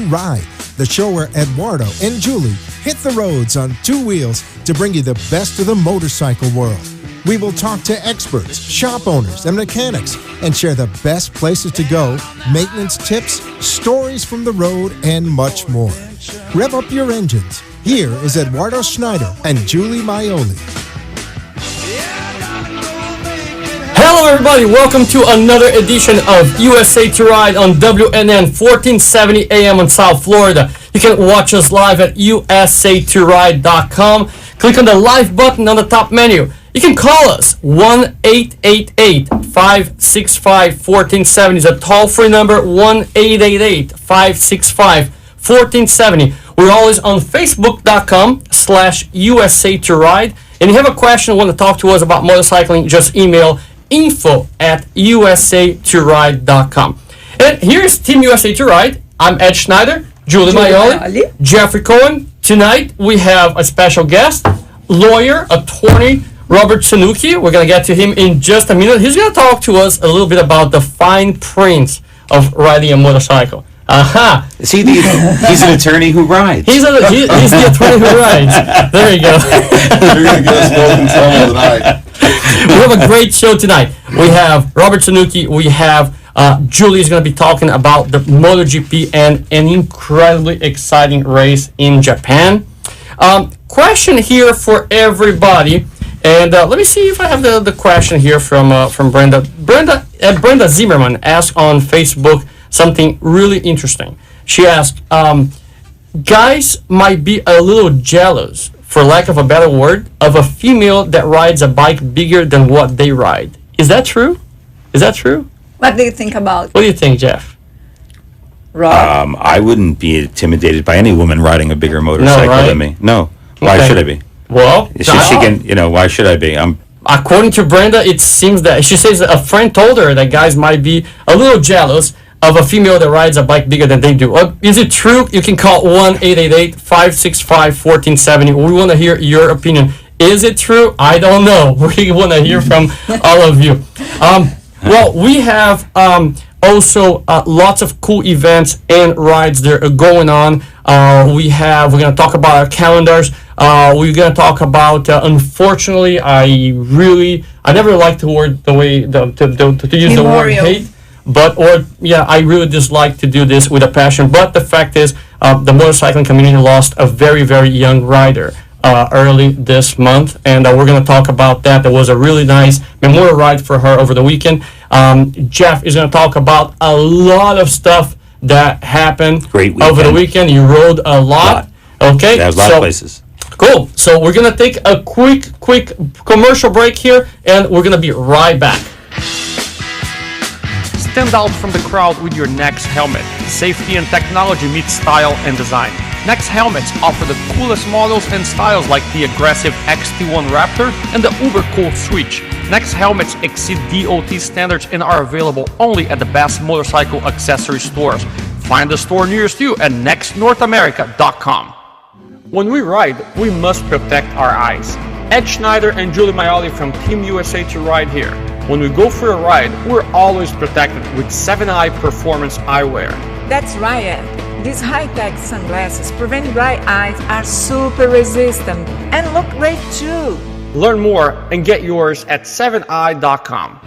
Ride, the show where Eduardo and Julie hit the roads on two wheels to bring you the best of the motorcycle world. We will talk to experts, shop owners, and mechanics and share the best places to go, maintenance tips, stories from the road, and much more. Rev up your engines. Here is Eduardo Schneider and Julie Maioli. Hello everybody, welcome to another edition of USA2Ride on WNN 1470 AM in South Florida. You can watch us live at USA2Ride.com. Click on the live button on the top menu. You can call us 1-888-565-1470 is a toll-free number, 1-888-565-1470. We're always on Facebook.com/USA2Ride. And if you have a question or want to talk to us about motorcycling, just email info@USA2Ride.com. And here's Team USA2Ride. I'm Ed Schneider, Julie Maioli, Jeffrey Kohn. Tonight we have a special guest, lawyer, attorney, Rob Saunooke. We're going to get to him in just a minute. He's going to talk to us a little bit about the fine print of riding a motorcycle. Aha! Is he he's an attorney who rides. He's the attorney who rides. There you go. You're going to get us both in trouble tonight. We have a great show tonight. We have Rob Saunooke. We have Julie is going to be talking about the MotoGP and an incredibly exciting race in Japan. Question here for everybody. And let me see if I have the question here from Brenda. Brenda Zimmerman asked on Facebook something really interesting. She asked, guys might be a little jealous, for lack of a better word, of a female that rides a bike bigger than what they ride. Is that true? Is that true? What do you think about? What do you think, Jeff? Rob? I wouldn't be intimidated by any woman riding a bigger motorcycle than me. No. Why should I be? Well, she can, why should I be? According to Brenda, it seems that she says that a friend told her that guys might be a little jealous of a female that rides a bike bigger than they do. Is it true? You can call 1-888-565-1470. We want to hear your opinion. Is it true? I don't know. We want to hear from all of you. Well, we have also lots of cool events and rides that are going on. We're going to talk about our calendars. We're going to talk about, unfortunately, I never liked the word, to use the word hate. I really dislike to do this with a passion. But the fact is, the motorcycling community lost a very, very young rider early this month, and we're going to talk about that. There was a really nice memorial ride for her over the weekend. Jeff is going to talk about a lot of stuff that happened over the weekend. You rode a lot. Okay, there's a lot of places. Cool. So we're going to take a quick commercial break here, and we're going to be right back. Stand out from the crowd with your Nex helmet. Safety and technology meet style and design. Nex helmets offer the coolest models and styles like the aggressive XT1 Raptor and the uber cool Switch. Nex helmets exceed DOT standards and are available only at the best motorcycle accessory stores. Find the store nearest you at nextnorthamerica.com. When we ride, we must protect our eyes. Ed Schneider and Julie Maioli from Team USA2Ride here. When we go for a ride, we're always protected with 7-Eye Performance eyewear. That's right, Ed. These high-tech sunglasses prevent dry eyes, are super resistant, and look great too. Learn more and get yours at 7eye.com.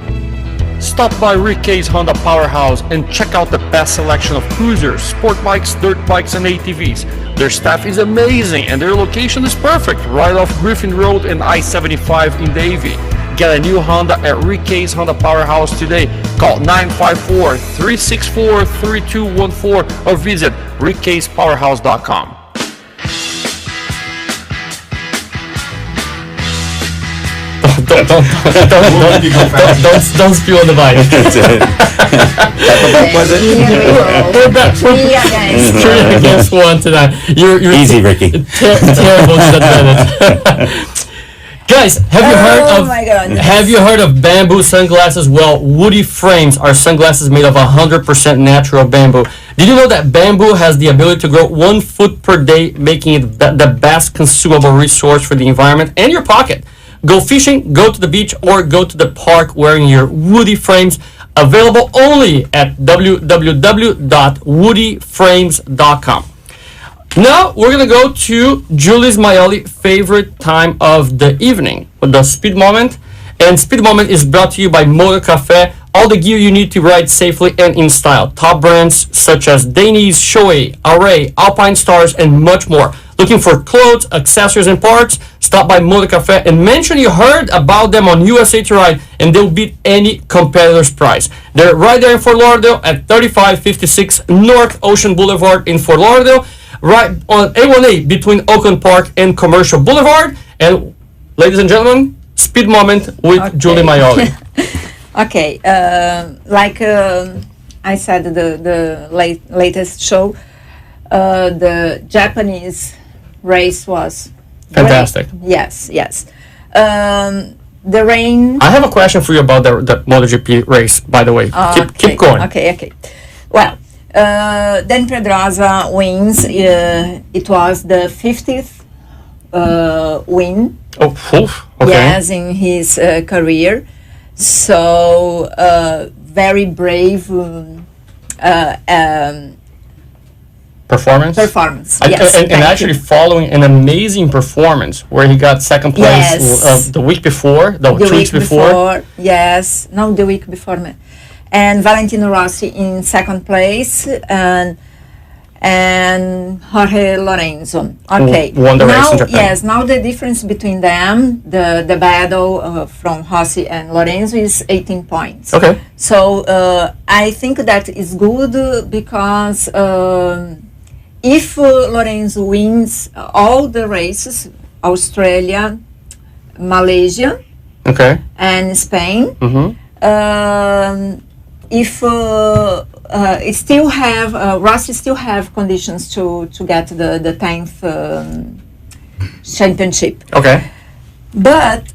Stop by Rick K's Honda Powerhouse and check out the best selection of cruisers, sport bikes, dirt bikes, and ATVs. Their staff is amazing and their location is perfect, right off Griffin Road and I-75 in Davie. Get a new Honda at Rick K's Honda Powerhouse today. Call 954-364-3214 or visit rickkspowerhouse.com. Don't spill on the bike. Was it? We're back. Three against one tonight. You're easy, Ricky. Terrible disadvantage. Guys, have you heard of bamboo sunglasses? Well, Woody Frames are sunglasses made of 100% natural bamboo. Did you know that bamboo has the ability to grow 1 foot per day, making it the best consumable resource for the environment and your pocket? Go fishing, go to the beach, or go to the park wearing your Woody Frames Available only at www.woodyframes.com. Now we're gonna go to Julie's Maioli favorite time of the evening, the Speed Moment. And Speed Moment is brought to you by Motor Café. All the gear you need to ride safely and in style. Top brands such as Dainese, Shoei, Array, Alpine Stars, and much more. Looking for clothes, accessories, and parts? Stop by Motor Café and mention you heard about them on USA2Ride, and they'll beat any competitor's price. They're right there in Fort Lauderdale at 3556 North Ocean Boulevard in Fort Lauderdale, right on A1A between Oakland Park and Commercial Boulevard. And ladies and gentlemen, Speed Moment with Julie Maioli. Okay, like I said, the latest show, the Japanese race was fantastic. Great. Yes. The rain. I have a question for you about the MotoGP race, by the way. Keep going. Okay. Well, Dan Pedrosa wins. It was the 50th win. Oh, okay. Yes, in his career. So, very brave performance. Yes, and actually following an amazing performance where he got second place the week before, 2 weeks before. Yes, no, the week before. And Valentino Rossi in second place, and Jorge Lorenzo. Okay. Won the race in Japan. Yes, now the difference between them, the battle from Rossi and Lorenzo is 18 points. Okay. So I think that is good because if Lorenzo wins all the races, Australia, Malaysia, and Spain, if it still have Rossi still have conditions to get the 10th championship. Okay. But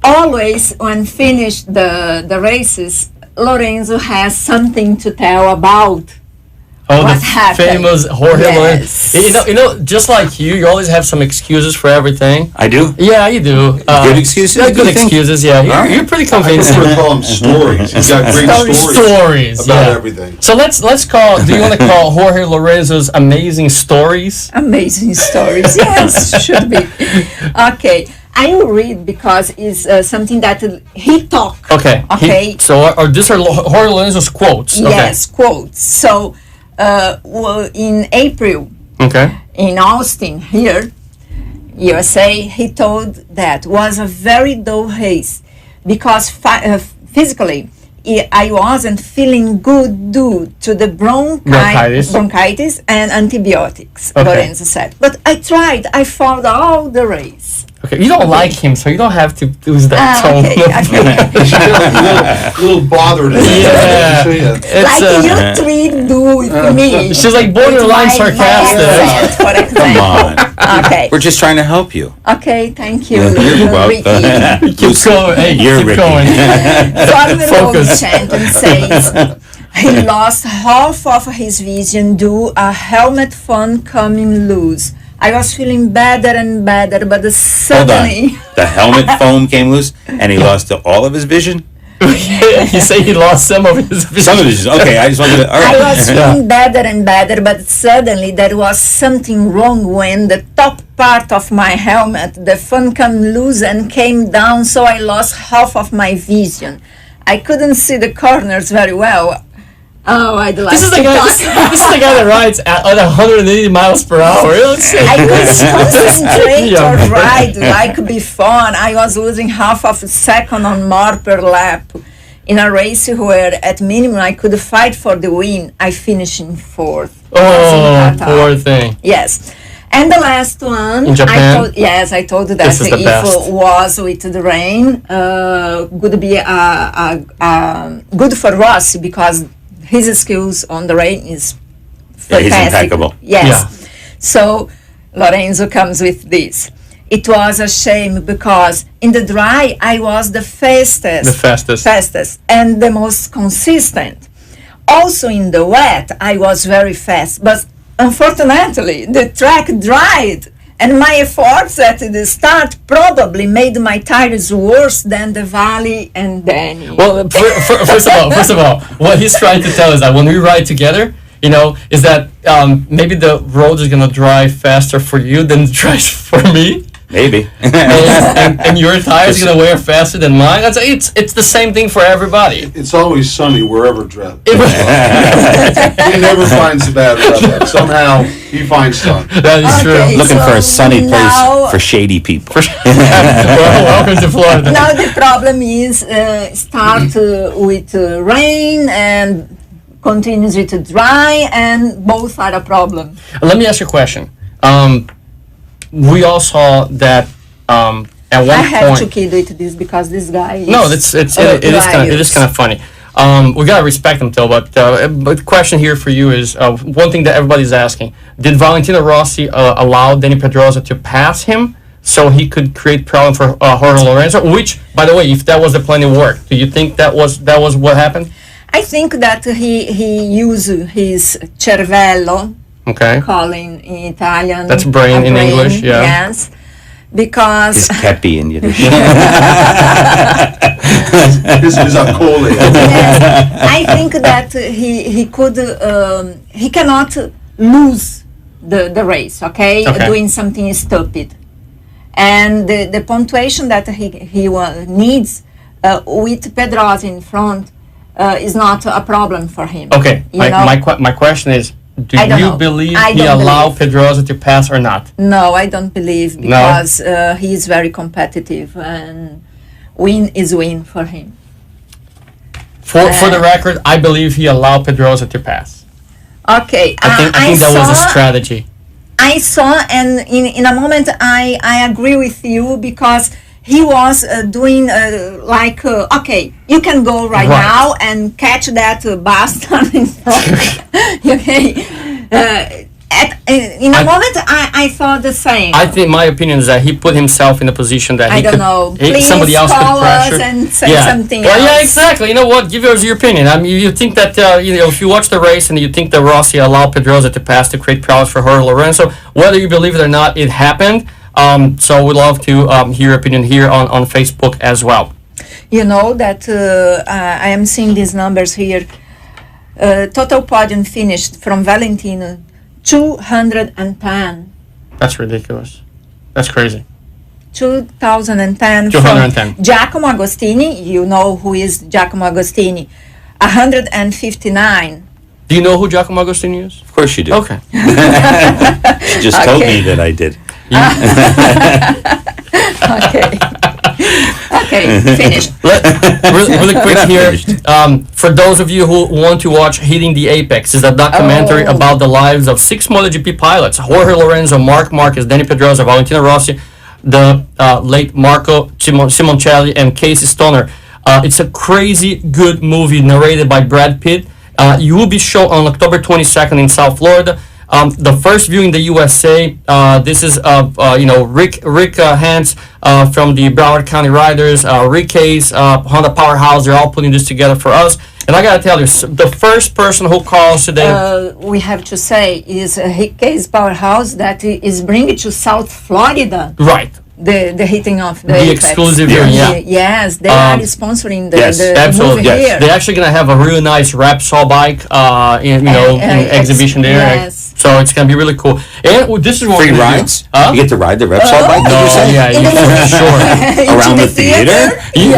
always when finish the races, Lorenzo has something to tell about what happened. Famous Jorge Lorenzo. You know, just like you always have some excuses for everything. I do? Yeah, you do. Good excuses? Yeah, good excuses, yeah. You're pretty convincing. I call them stories. He's got great stories about everything. So let's call, do you want to call Jorge Lorenzo's amazing stories? Amazing stories, yes, should be. Okay. I will read because it's something that he talked. Okay. So these are Jorge Lorenzo's quotes. Yes, quotes. So in April, in Austin, here, USA, he told that was a very dull race because physically I wasn't feeling good due to the bronchitis and antibiotics, Lorenzo said. But I tried. I fought all the race. Okay, you don't like him, so you don't have to use that tone. A little bothered. Yeah. Like you three do with me. She's like borderline sarcastic. For example. Come on. Okay. We're just trying to help you. Okay, thank you. You're welcome. Keep going. Hey, keep going. Former world champion says he lost half of his vision due a helmet foam coming loose. I was feeling better and better, but suddenly... Hold on. The helmet foam came loose and he lost all of his vision? You say he lost some of his vision. Some of his vision. Okay, I just wanted to... All right. I was feeling better and better, but suddenly there was something wrong when the top part of my helmet, the foam came loose and came down, so I lost half of my vision. I couldn't see the corners very well. Oh, I'd like this is the guy that rides at 180 miles per hour. I could concentrate or ride like before. I was losing half of a second or more per lap. In a race where at minimum I could fight for the win, I finished in fourth. Oh, poor thing. Yes. And the last one, in Japan? I told that if it was with the rain, would be good for Rossi because his skills on the rain is fantastic. He's impeccable. Yes. Yeah. So Lorenzo comes with this. It was a shame because in the dry I was the fastest and the most consistent. Also in the wet I was very fast, but unfortunately the track dried And my efforts at the start probably made my tires worse than the Valley and Danny. Well, first of all, what he's trying to tell is that when we ride together, is that maybe the road is gonna drive faster for you than it drives for me. Maybe. and your tires are gonna wear faster than mine. It's the same thing for everybody. It's always sunny wherever Drew. He never finds the bad weather. Somehow he finds sun. That is true. Looking for a sunny place for shady people. Welcome to Florida. Now the problem is start with rain and continues with dry, and both are a problem. Let me ask you a question. We all saw that at one point. I have to kid with this because this guy is it is kind of funny. We gotta respect him though. But the question here for you is one thing that everybody's asking: did Valentino Rossi allow Dani Pedrosa to pass him so he could create problem for Jorge Lorenzo? Which, by the way, if that was the plan, it worked. Do you think that was what happened? I think that he used his cervello. Okay. Calling in Italian. That's brain in English, yeah. Yes. Because... His kepi in Yiddish. This is a coolie. Yes, I think that he could... he cannot lose the race, okay? Doing something stupid. And the punctuation that he needs with Pedrosa in front is not a problem for him. Okay. My question is, do you believe he allowed Pedrosa to pass or not? No, I don't believe, because he is very competitive and win is win for him. For the record, I believe he allowed Pedrosa to pass. Okay. I think that was a strategy. I saw, and in a moment I agree with you, because he was doing okay, you can go right now and catch that bastard in front. Okay. In a moment, I thought the same. I think my opinion is that he put himself in a position that somebody else could pressure. And say something else. Yeah, exactly. You know what? Give us your opinion. I mean, you think that if you watch the race and you think that Rossi allowed Pedrosa to pass to create problems for Jorge Lorenzo, whether you believe it or not, it happened. So we'd love to hear your opinion here on Facebook as well. You know that I am seeing these numbers here. Total podium finished from Valentino, 210. That's ridiculous. That's crazy. 2010. 210. Giacomo Agostini, you know who is Giacomo Agostini, 159. Do you know who Giacomo Agostini is? Of course you do. Okay. She just told me that I did. Okay, finished. Really quick here. For those of you who want to watch Hitting the Apex, is a documentary about the lives of 6 MotoGP pilots: Jorge Lorenzo, Marc Marquez, Dani Pedrosa, Valentino Rossi, the late Marco Simoncelli, and Casey Stoner. It's a crazy good movie narrated by Brad Pitt. You will be shown on October 22nd in South Florida. The first view in the USA, this is Rick Hance from the Broward County Riders, Rick Hayes, Honda Powerhouse. They're all putting this together for us. And I gotta tell you, the first person who calls today, we have to say, is Rick Hayes Powerhouse that is bringing to South Florida. Right. The hitting of the exclusive here, yeah. Yes, they are sponsoring the absolutely, movie here. They're actually gonna have a really nice Repsol bike, in exhibition there. Yes. So it's gonna be really cool. And this is what free rides. You get to ride the Repsol bike. Around the theater. You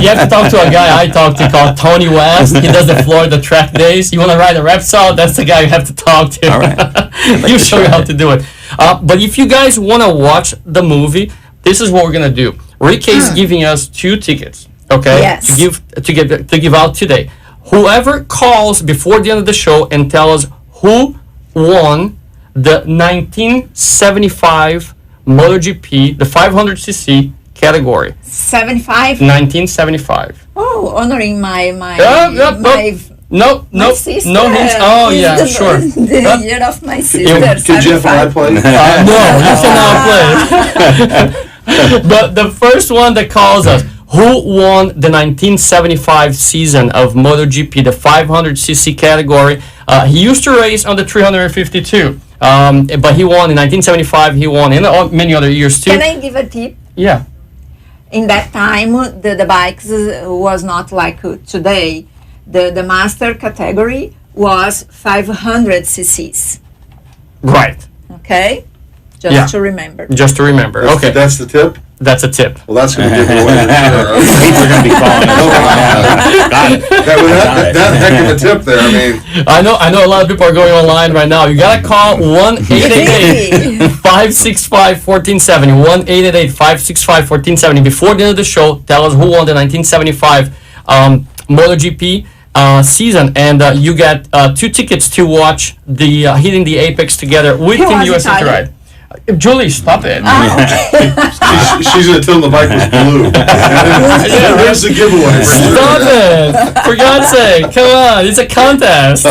have to talk to a guy I talked to called Tony West. He does the Florida track days. You want to ride a Repsol? That's the guy you have to talk to. All right. He'll show you how to do it. But if you guys want to watch the movie, this is what we're gonna do. Rick is giving us 2 tickets, okay? Yes. To give out today. Whoever calls before the end of the show and tell us who won the 1975 MotoGP, the 500cc category. 75. 1975. Oh, honoring my No sister. No hints. Oh, yeah, sure. The year of my sister. Did Jeff and I play? No, you cannot play. But the first one that calls us, who won the 1975 season of MotoGP, the 500cc category? He used to race on the 352. But he won in 1975. He won in many other years too. Can I give a tip? Yeah. In that time, the bikes was not like today. The master category was 500 cc's. Right. Okay? Just to remember. Just to remember. Okay. That's the tip? That's a tip. Well, that's going to give it away. People are going to be calling us right now. That heck of a tip there. I mean, I know a lot of people are going online right now. You gotta call 1-888-565-1470. 1-888-565-1470. Before the end of the show, tell us who won the 1975 MotoGP season, and you get 2 tickets to watch the Hitting the Apex together with Team USA2Ride. Julie, stop it. she's going to tell them the bike was blue. There's the giveaway. Stop it. For God's sake. Come on. It's a contest.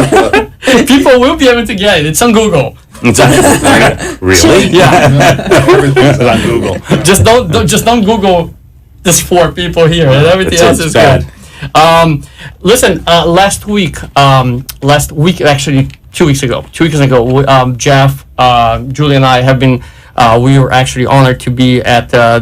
People will be able to get it. It's on Google. Really? Yeah. Everything's on Google. Just don't Google this 4 people here, and everything else is bad. Good. Listen, last week, actually 2 weeks ago, Jeff, Julie, and I have been. We were actually honored to be at the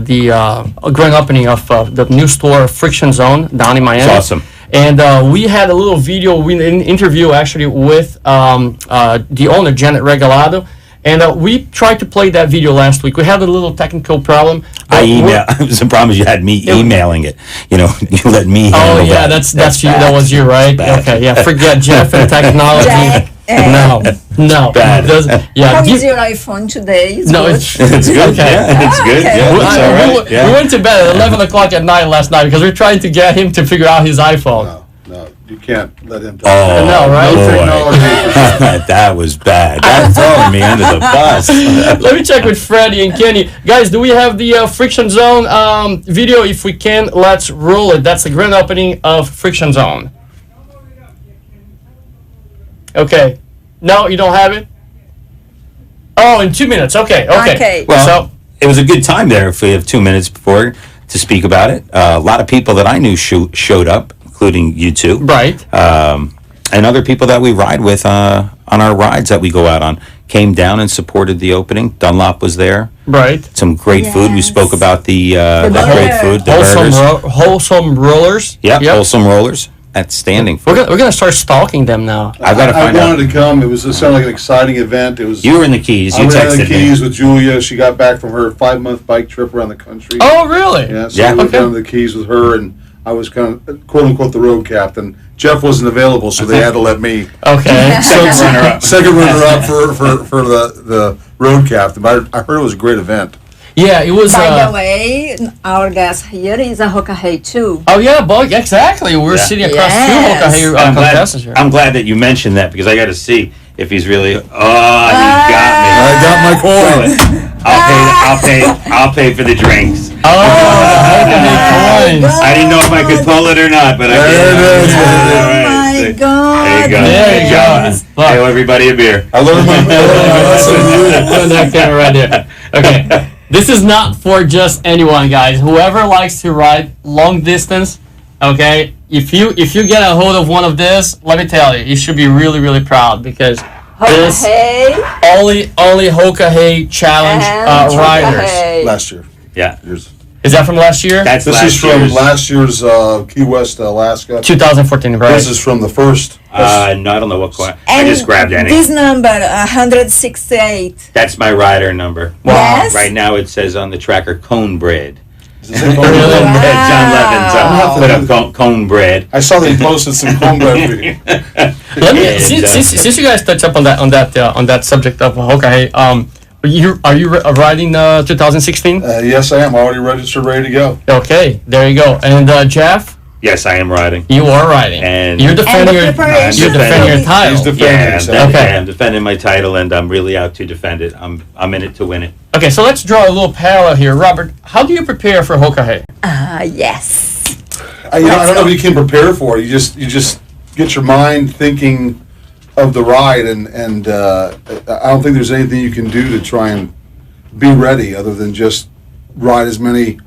grand opening of the new store Friction Zone down in Miami. That's awesome. And we had a little interview actually with the owner, Janet Regalado. And we tried to play that video last week. We had a little technical problem. The problem is you had me emailing it. You let me handle Oh yeah, that. that's you. That was you, right? Okay, yeah. Forget Jeff and technology. No. Bad. How is your iPhone today? It's good? it's good. Okay. Yeah, it's good. Okay. Yeah, it's all right. We went to bed at 11 o'clock at night last night because we were trying to get him to figure out his iPhone. No, you can't let him do Oh, No, right? No technology. that was bad. That's throwing me under the bus. Let me check with Freddie and Kenny. Guys, do we have the Friction Zone video? If we can, let's roll it. That's the grand opening of Friction Zone. Okay. No, you don't have it? Oh, in 2 minutes. Okay. Well, So it was a good time there if we have 2 minutes before to speak about it. A lot of people that I knew showed up, including you two. right. And other people that we ride with on our rides that we go out on came down and supported the opening. Dunlop was there. Right. Some great food. We spoke about the great burger. food, the burgers. Wholesome rollers. Yep, wholesome rollers. Outstanding food. We're gonna start stalking them now. I've got to find I out. wanted to come. It sounded like an exciting event. It was. You were in the Keys. You I was in texted the Keys me. with Julia. She got back from her 5-month bike trip around the country. Oh, really? Yeah, so Yeah. we went down to the Keys with her, and I was kind of quote unquote the road captain. Jeff wasn't available, so they had to let me. Okay. Second runner-up. Second runner-up for the road captain. But I heard it was a great event. Yeah, it was. By the way, our guest here is a Hoka too. Oh yeah, boy, exactly. We're Yeah. sitting across Yes. two Hoka contestants here. I'm glad that you mentioned that because I got to see if he's really. Oh, he got me. I got my coin. I'll pay for the drinks. Oh, coins. I didn't know if I could pull it or not, but I did. There it is. All Oh right. my God. There you go. There you go. Look. Hey, everybody a beer. I learned my lesson. Put that camera right there. Okay. This is not for just anyone, guys. Whoever likes to ride long distance, okay? If you get a hold of one of this, let me tell you, you should be really, really proud because this Hey. only Hoka Challenge riders. Last year. Yeah. Is that from last year? That's This is from last year's Key West, Alaska. 2014, right? This is from the first. No, I don't know what coin. I And just grabbed any. this number, 168. That's my rider number. Yes. Right now it says on the tracker Kohn bread. Really? John Levin's put up Kohn bread. I saw they posted some cornbread video. Let me And, since you guys touch up on that subject of Hoka, are you riding 2016? Yes, I am already registered, ready to go. Okay, there you go. And Jeff, Yes, I am riding. you are riding. And you're defending And the your preparation. you're defending your title. He's defending Yeah, himself. Okay. I'm defending my title, and I'm really out to defend it. I'm in it to win it. Okay, so let's draw a little parallel here, Robert. How do you prepare for Hoka? Yes. I don't know if you can prepare for it. You just get your mind thinking of the ride, and I don't think there's anything you can do to try and be ready other than just ride as many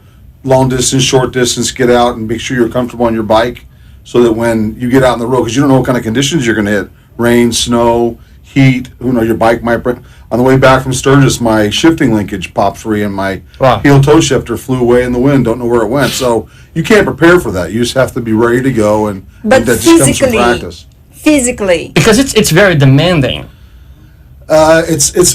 long distance, short distance, get out and make sure you're comfortable on your bike so that when you get out on the road, because you don't know what kind of conditions you're going to hit, rain, snow, heat. Your bike might break. On the way back from Sturgis, my shifting linkage popped free and my heel toe shifter flew away in the wind. Don't know where it went. So you can't prepare for that. You just have to be ready to go, and that just comes from practice. Physically, because it's very demanding. It's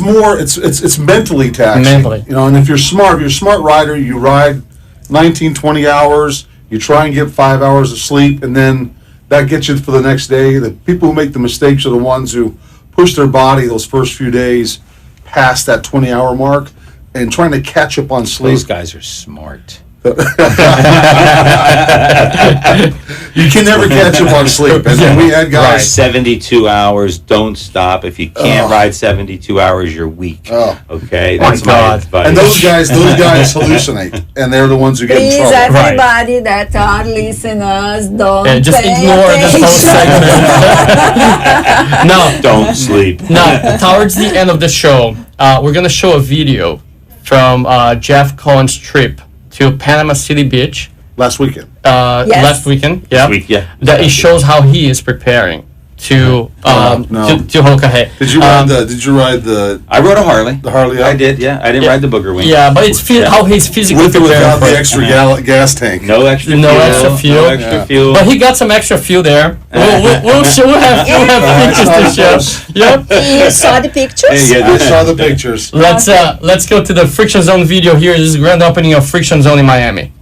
mentally taxing. Mentally. And if you're a smart rider, you ride 19, 20 hours. You try and get 5 hours of sleep, and then that gets you for the next day. The people who make the mistakes are the ones who push their body those first few days past that 20-hour mark and trying to catch up on sleep. Those guys are smart. You can never catch up on sleep. And we had guys 72 hours. Don't stop. If you can't ride 72 hours, you're weak. Okay, that's my advice. And those guys hallucinate, and they're the ones who get in trouble. Please, everybody that are listeners, don't just ignore this whole segment. No, don't sleep. Now, towards the end of the show, we're gonna show a video from Jeff Kohn's trip to Panama City Beach last weekend. Yes. Last weekend, yeah. That it shows how he is preparing to Hokahe. Did you ride the? I rode a Harley. The Harley. I did. Yeah, I didn't ride the booger wing. Yeah, but it's how he's physically with or without the extra gas tank. No extra fuel. But he got some extra fuel there. We'll have pictures to show. Yep. You saw the pictures? Yeah, I saw the pictures. Let's go to the Friction Zone video here. This is the grand opening of Friction Zone in Miami.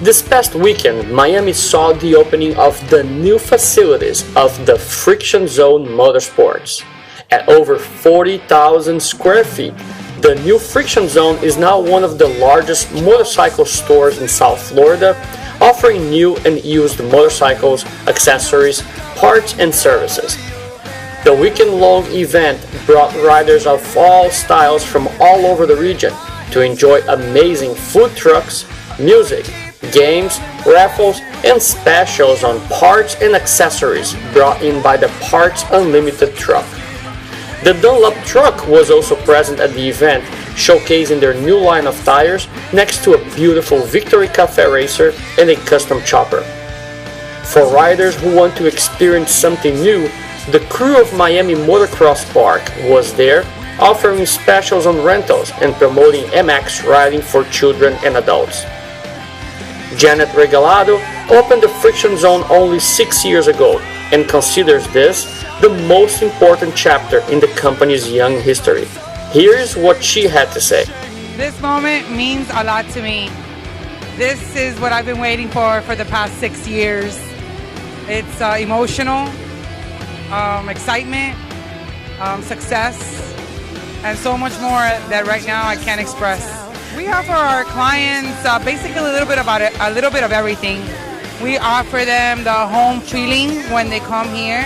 This past weekend, Miami saw the opening of the new facilities of the Friction Zone Motorsports. At over 40,000 square feet, the new Friction Zone is now one of the largest motorcycle stores in South Florida, offering new and used motorcycles, accessories, parts, and services. The weekend-long event brought riders of all styles from all over the region to enjoy amazing food trucks, music, games, raffles, and specials on parts and accessories brought in by the Parts Unlimited truck. The Dunlop truck was also present at the event, showcasing their new line of tires next to a beautiful Victory Cafe racer and a custom chopper. For riders who want to experience something new, the crew of Miami Motocross Park was there, offering specials on rentals and promoting MX riding for children and adults. Janet Regalado opened the Friction Zone only 6 years ago and considers this the most important chapter in the company's young history. Here's what she had to say. This moment means a lot to me. This is what I've been waiting for the past 6 years. It's emotional, excitement, success, and so much more that right now I can't express. We offer our clients basically a little bit of everything. We offer them the home feeling when they come here,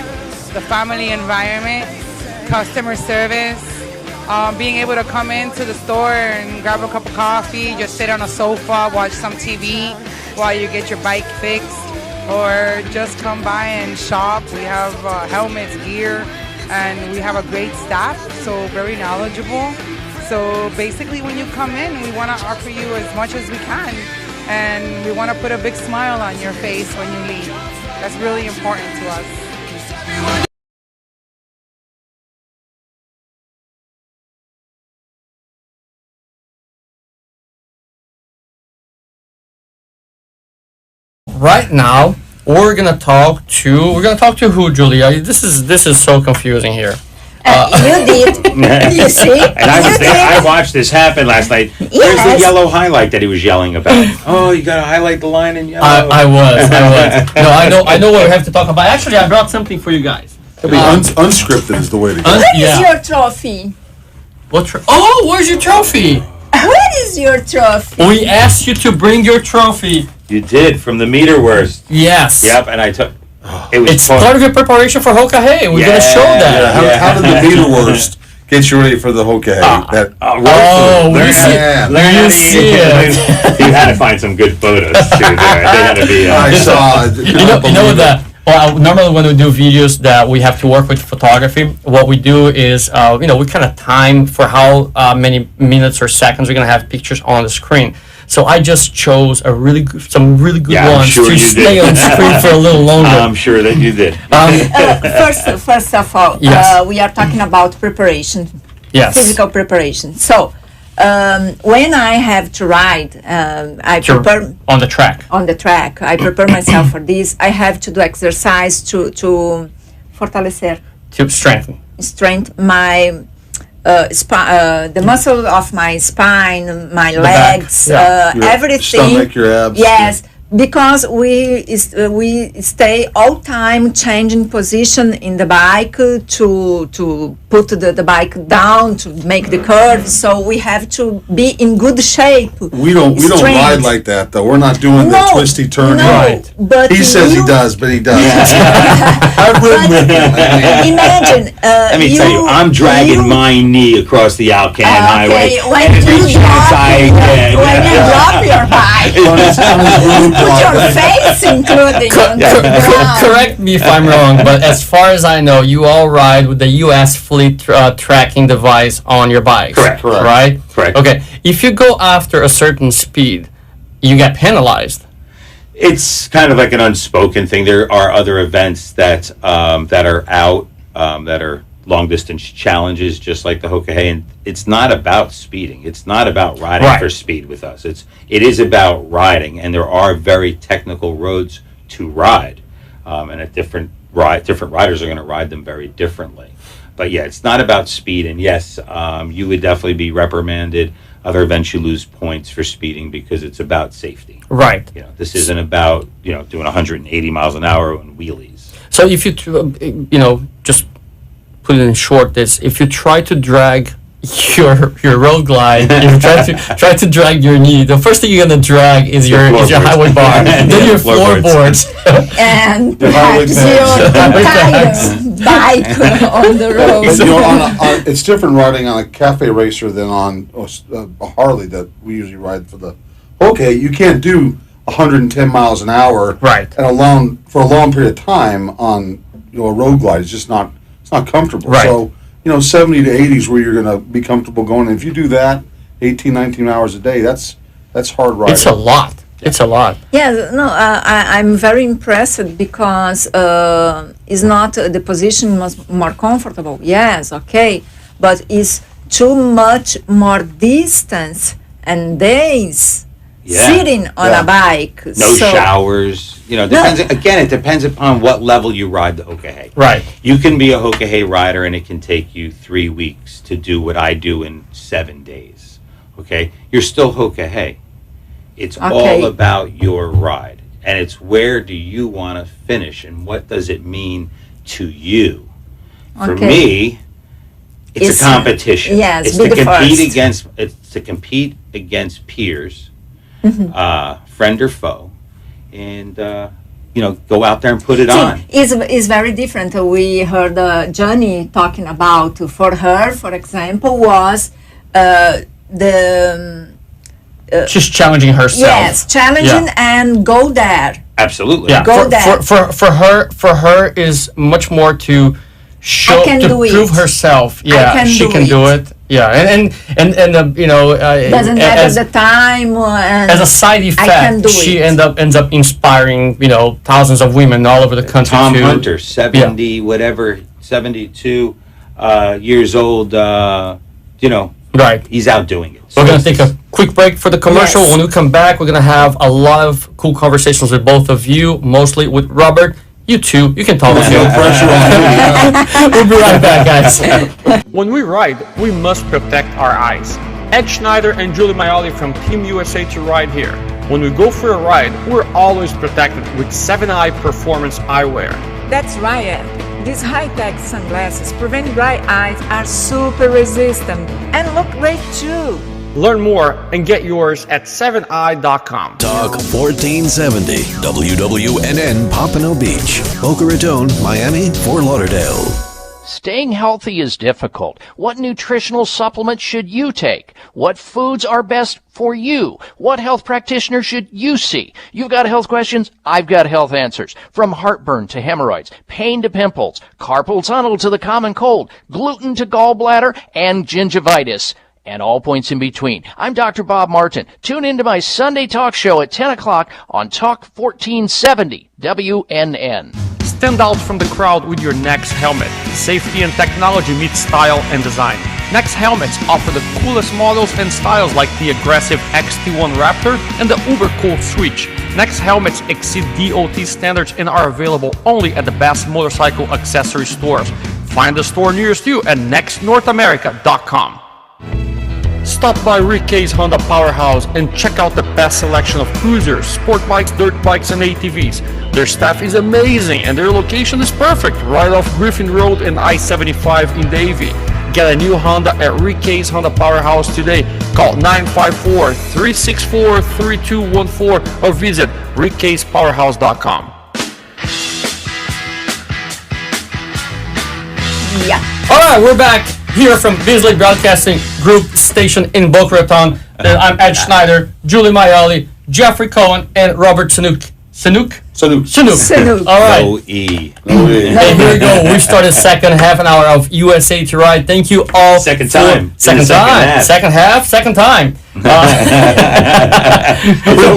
the family environment, customer service, being able to come into the store and grab a cup of coffee, just sit on a sofa, watch some TV while you get your bike fixed, or just come by and shop. We have helmets, gear, and we have a great staff, so very knowledgeable. So basically when you come in, we want to offer you as much as we can, and we want to put a big smile on your face when you leave. That's really important to us. Right now, we're gonna talk to who, Julia? This is so confusing here. You did. You see? And I watched this happen last night. Yes. Where's the yellow highlight that he was yelling about? Oh, you gotta highlight the line in yellow. I was. No, I know what we have to talk about. Actually, I brought something for you guys. Unscripted is the way to go. What is your trophy? What? Where's your trophy? What is your trophy? We asked you to bring your trophy. You did, from the meter worst. Yes. Yep, and I took. It's part of your preparation for Hokahe. We're gonna show that. How did the meter worst get you ready for the Hokahe? You see it. You had to find some good photos too. There, they had to be. I saw. You know what Well, normally when we do videos that we have to work with photography, what we do is, we kind of time for how many minutes or seconds we're going to have pictures on the screen. So I just chose some really good ones to stay on screen for a little longer. I'm sure that you did. First of all, we are talking about preparation, physical preparation. So when I have to ride, I prepare on the track. On the track, I prepare myself for this. I have to do exercise to fortalecer, to strengthen my the muscle of my spine, my legs, everything. Stomach, your abs. Yes, because we stay all time changing position in the bike to put the bike down to make the curve. So we have to be in good shape. We don't ride like that though. We're not doing the twisty turn. No, right. But he says he does, but he does. I've ridden with him. Imagine. Let me tell you, I'm dragging my knee across the Alcan Highway when every chance I get. When you drop your bike, put your face including on the ground. Correct me if I'm wrong, but as far as I know, you all ride with the U.S. fleet tracking device on your bikes. Correct. Right? Correct. Okay. If you go after a certain speed, you get penalized. It's kind of like an unspoken thing. There are other events that are out that are long distance challenges, just like the Hokahe, and it's not about speeding. It's not about riding for speed with us. It is about riding, and there are very technical roads to ride, and different riders are going to ride them very differently. But yeah, it's not about speed, and yes, you would definitely be reprimanded. Other events you lose points for speeding because it's about safety. Right. This isn't about doing 180 miles an hour on wheelies. So if you just put it in short, if you try to drag your road glide, if you try to drag your knee, the first thing you're gonna drag is your highway bar, then your floorboards, and perhaps your entire bike on the road. It's different riding on a cafe racer than on a Harley that we usually ride for the. Okay, you can't do 110 miles an hour and for a long period of time on a road glide. It's just not. It's not comfortable. Right. So 70 to 80 is where you're going to be comfortable going. And if you do that 18, 19 hours a day, that's hard riding. It's a lot. It's a lot. Yeah, no, I'm very impressed because it's not the position was more comfortable. Yes, okay, but it's too much more distance and days sitting on a bike. No showers. Depends. Again, it depends upon what level you ride the Hokahe. Right. You can be a Hokahe rider, and it can take you 3 weeks to do what I do in 7 days. Okay, you're still Hokahe. It's all about your ride, and it's where do you want to finish, and what does it mean to you? For me, it's a competition. Yes, it's to compete against peers, friend or foe, and go out there and put it on. It's very different. We heard Johnny talking about, for her, for example, was she's challenging herself. Yes, challenging and go there. Absolutely. Yeah. Go there. For her is much more to show, to prove herself. Yeah, she can do it. Yeah, and doesn't matter the time. As a side effect, she ends up inspiring thousands of women all over the country. Tom Hunter, 72 years old. Right. He's out doing it. So we're going to take a quick break for the commercial. Yes. When we come back, we're going to have a lot of cool conversations with both of you, mostly with Robert. You too. You can talk with him. We'll be right back, guys. When we ride, we must protect our eyes. Ed Schneider and Julie Maioli from Team USA2Ride here. When we go for a ride, we're always protected with 7-Eye Performance eyewear. That's right, Ed. These high-tech sunglasses prevent dry eyes, are super resistant, and look great too. Learn more and get yours at 7eye.com. Talk 1470 WWNN Pompano Beach, Boca Raton, Miami, Fort Lauderdale. Staying healthy is difficult. What nutritional supplements should you take? What foods are best for you? What health practitioner should you see? You've got health questions, I've got health answers. From heartburn to hemorrhoids, pain to pimples, carpal tunnel to the common cold, gluten to gallbladder, and gingivitis, and all points in between. I'm Dr. Bob Martin. Tune into my Sunday talk show at 10 o'clock on Talk 1470 WNN. Stand out from the crowd with your Nex helmet. Safety and technology meet style and design. Nex helmets offer the coolest models and styles like the aggressive XT1 Raptor and the uber cool Switch. Nex helmets exceed DOT standards and are available only at the best motorcycle accessory stores. Find the store nearest you at nextnorthamerica.com. Stop by Rick K's Honda Powerhouse and check out the best selection of cruisers, sport bikes, dirt bikes, and ATVs. Their staff is amazing and their location is perfect, right off Griffin Road and I-75 in Davie. Get a new Honda at Rick K's Honda Powerhouse today. Call 954-364-3214 or visit rickkspowerhouse.com. Yeah. All right, we're back here from Beasley Broadcasting Group station in Boca Raton. I'm Ed Schneider, Julie Maioli, Jeffrey Kohn, and Robert Saunooke. Saunooke. All right. No E. And here we go. We started second half an hour of USA2Ride. Thank you all. Second time. Second time.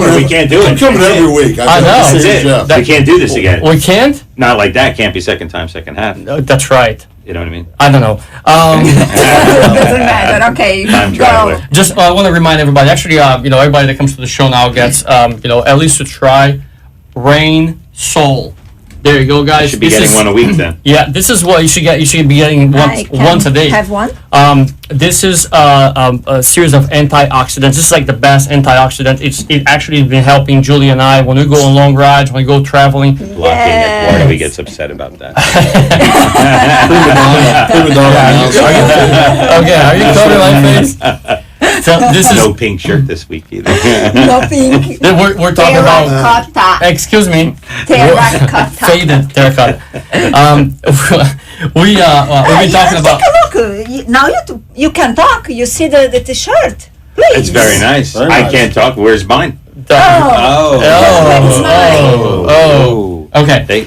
We can't do it. Coming every week. I know. This is it. We can't do this again. We can't? Not like that. Can't be second time, second half. No, that's right. You know what I mean? I don't know. Doesn't matter. Okay. Time Go. traveler. Just I want to remind everybody. Actually, everybody that comes to the show now gets, at least to try Rain Soul. There you go, guys. You should be getting one a week then. Yeah, this is what you should get. You should be getting once a day. Have one? This is a series of antioxidants. This is like the best antioxidant. It actually has been helping Julie and I when we go on long rides, when we go traveling. Locking at Florida, he gets upset about that. Okay, are you covering my face? So this is no pink shirt this week either. No pink. We're talking about. Terracotta. Excuse me. Terracotta. Faded terracotta. We've been talking about. Take a look. Now you can talk. You see the t-shirt. Please. It's very nice. Very I nice. can't talk. Where's mine? Okay.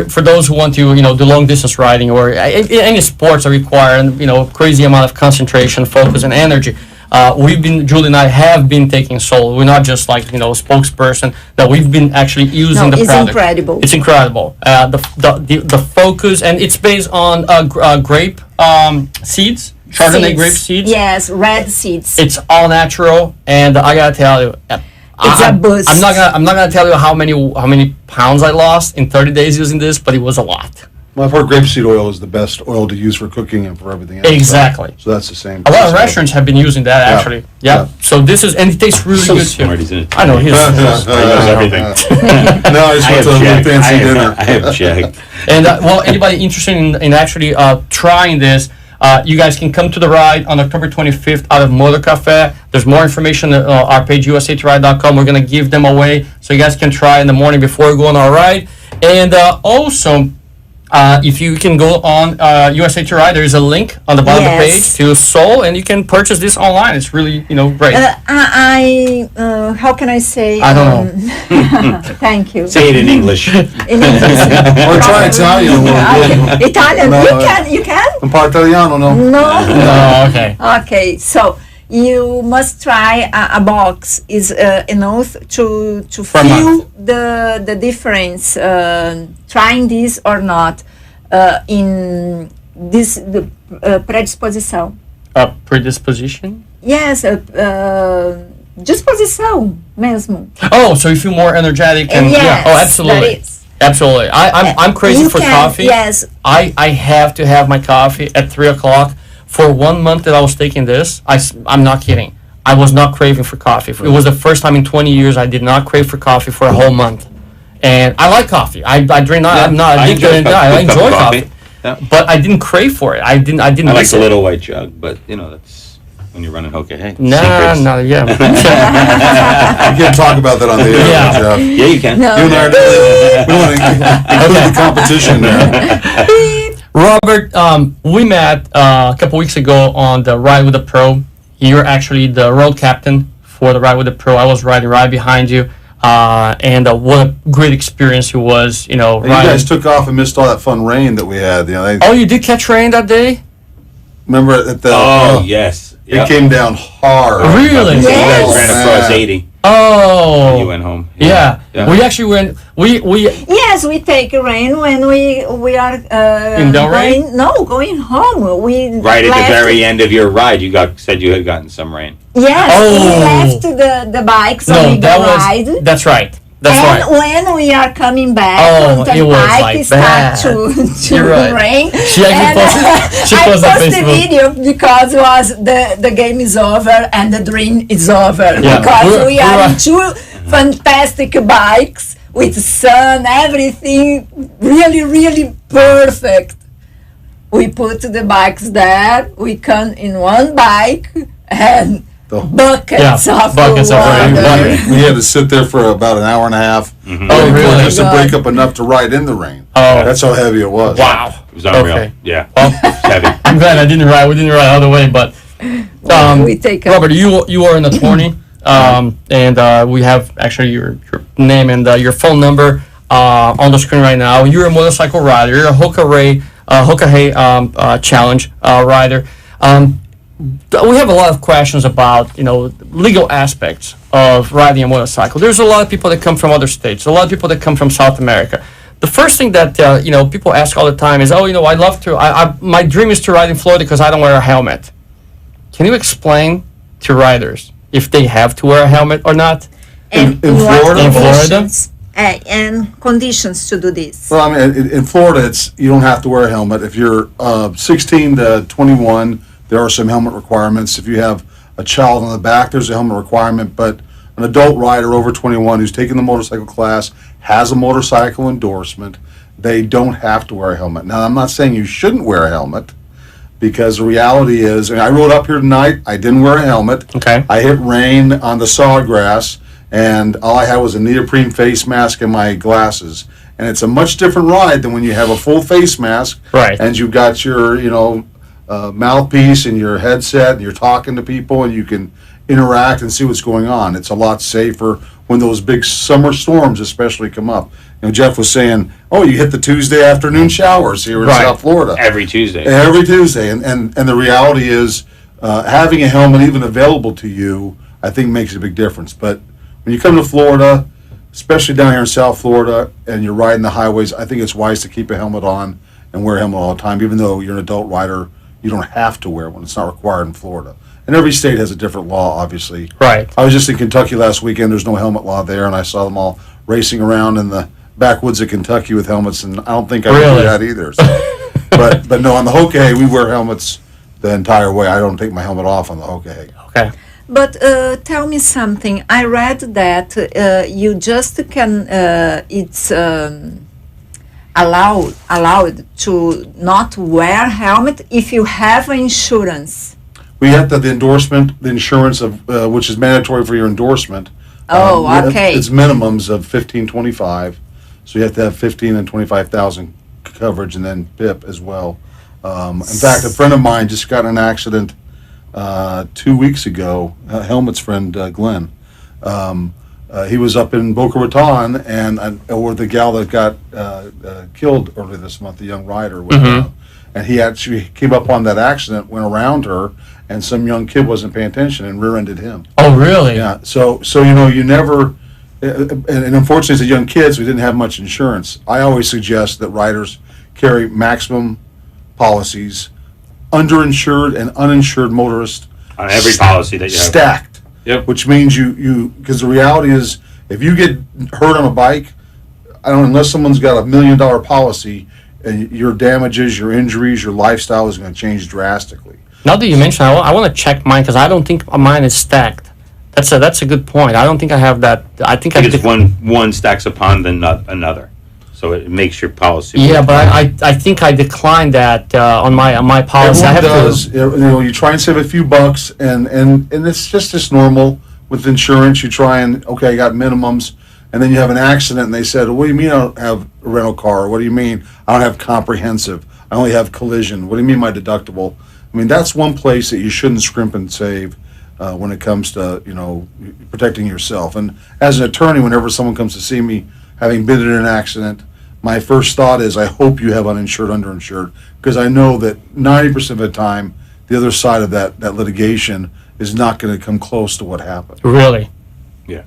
For those who want to, do long distance riding or any sports that require, crazy amount of concentration, focus, and energy, Julie and I have been taking Soul. We're not just like, spokesperson, that we've been actually using the product. Incredible. It's incredible. The focus, and it's based on grape seeds. Chardonnay grape seeds. Yes, red seeds. It's all natural, and I gotta tell you, It's a boost. I'm not gonna tell you how many pounds I lost in 30 days using this, but it was a lot. Well, I've heard grapeseed oil is the best oil to use for cooking and for everything else. Exactly. So that's the same. A lot of restaurants have been using that actually. Yeah. So this is, and it tastes really So good smart, too. isn't it? I know he knows everything. No, I just went to a really fancy dinner. I have checked. And anybody interested in actually trying this, you guys can come to the ride on October 25th out of Motor Café. There's more information on our page, USA2Ride.com. We're going to give them away so you guys can try in the morning before you go on our ride. And also, if you can go on USA2Ride, there is a link on the bottom of the page to Soul, and you can purchase this online. It's really, great. How can I say? I don't know. Thank you. Say it in English. In English. Or try Italian. Italian. No, You can? Un po' italiano, no? No. Okay. Okay, so you must try a box is enough to feel the difference. Trying this or not in this predisposição. Predisposition? Yes, disposição mesmo. Oh, so you feel more energetic and yes, oh, absolutely. that is. Absolutely. I'm crazy for coffee. Yes. I have to have my coffee at 3 o'clock. For 1 month that I was taking this, I'm not kidding. I was not craving for coffee. It was the first time in 20 years I did not crave for coffee for a whole month. And I like coffee. I drink. I'm not addicted. I enjoy coffee. Yeah. But I didn't crave for it. I didn't. I like miss the it. little white jug, but that's when you're running Hoka. Nah, no, yeah. You can't talk about that on the air, Jeff. Yeah, you can. No. You and I we don't want to include the competition there. Robert, we met a couple weeks ago on the Ride with the Pro. You're actually the road captain for the Ride with the Pro. I was riding right behind you. And what a great experience it was, You guys took off and missed all that fun rain that we had. Oh, you did catch rain that day? Remember at the... yes. It came down hard. Really? You Yes. guys ran across 80. Oh. When you went home. Yeah. We actually went. We Yes, we take rain when we are In the rain? going home. We Right at left- the very end of your ride, said you had gotten some rain. Yes, Oh. we left the bikes on the ride. That's right. That's and right. when we are coming back Oh, on the it was bike, like it starts that. to You're right. rain. She actually posted- she I posted on posted the Facebook. video because it was the game is over and the dream is over. Yeah. Because we are We're- in two fantastic bikes with sun, everything really, really perfect. We put the bikes there, we come in one bike and buckets of buckets of water. rain. We had to sit there for about an hour and a half. Oh, really? Just to break up enough to ride in the rain. Oh. That's how heavy it was. Wow. It was unreal. Okay. Yeah. Well, It's heavy. I'm glad I didn't ride. We didn't ride all the way, but We take a Robert, you are an attorney, and we have actually your name and your phone number on the screen right now. You're a motorcycle rider. You're a Hoka Challenge rider. We have a lot of questions about legal aspects of riding a motorcycle. There's a lot of people that come from other states. A lot of people that come from South America. The first thing that people ask all the time is, I love to. My dream is to ride in Florida because I don't wear a helmet. Can you explain to riders if they have to wear a helmet or not? and in what Florida? In Florida? conditions, and conditions to do this. Well, I mean, in Florida, you don't have to wear a helmet. If you're 16 to 21, there are some helmet requirements. If you have a child on the back, there's a helmet requirement. But an adult rider over 21 who's taking the motorcycle class has a motorcycle endorsement. They don't have to wear a helmet. Now, I'm not saying you shouldn't wear a helmet, because the reality is, I rode up here tonight, I didn't wear a helmet. Okay. I hit rain on the sawgrass, and all I had was a neoprene face mask and my glasses. And it's a much different ride than when you have a full face mask, Right. and you've got your, mouthpiece and your headset, and you're talking to people, and you can interact and see what's going on. It's a lot safer when those big summer storms especially come up. Jeff was saying, you hit the Tuesday afternoon showers here in Right. South Florida. Every Tuesday. Every Tuesday, and the reality is, having a helmet even available to you, I think makes a big difference. But when you come to Florida, especially down here in South Florida, and you're riding the highways, I think it's wise to keep a helmet on and wear a helmet all the time. Even though you're an adult rider, you don't have to wear one. It's not required in Florida. And every state has a different law, obviously. Right. I was just in Kentucky last weekend. There's no helmet law there, and I saw them all racing around in the backwoods of Kentucky with helmets, and I don't think I would Really? do that either. So. but no, on the Hoka, we wear helmets the entire way. I don't take my helmet off on the Hoka. Okay. But tell me something. I read that you just can. It's allowed to not wear helmet if you have insurance. We have the endorsement, the insurance of which is mandatory for your endorsement. Okay. It's minimums of $15.25, so you have to have 15 and 25,000 coverage, and then PIP as well. In fact, a friend of mine just got in an accident 2 weeks ago. Helmet's friend Glenn. He was up in Boca Raton, or the gal that got killed earlier this month, the young rider. And he actually came up on that accident, went around her, and some young kid wasn't paying attention and rear-ended him. Oh, really? Yeah. So you never, and unfortunately, as a young kid, so we didn't have much insurance. I always suggest that riders carry maximum policies, underinsured and uninsured motorists On every policy that you have. stacked. Yep. Which means you because the reality is, if you get hurt on a bike, unless someone's got $1 million policy, and your damages, your injuries, your lifestyle is going to change drastically. Now that you mention, I want to check mine because I don't think mine is stacked. That's a good point. I don't think I have that. I think I think it's one stacks upon another. So it makes your policy. Yeah, but I think I declined that on my policy. Everyone I have does. You try and save a few bucks, and it's just normal with insurance. You try and, okay, I got minimums, and then you have an accident, and they said, what do you mean I don't have a rental car? What do you mean I don't have comprehensive? I only have collision. What do you mean my deductible? I mean, that's one place that you shouldn't scrimp and save when it comes to, protecting yourself. And as an attorney, whenever someone comes to see me, having been in an accident, my first thought is I hope you have uninsured, underinsured, because I know that 90% of the time, the other side of that litigation is not going to come close to what happened. Really? Yeah.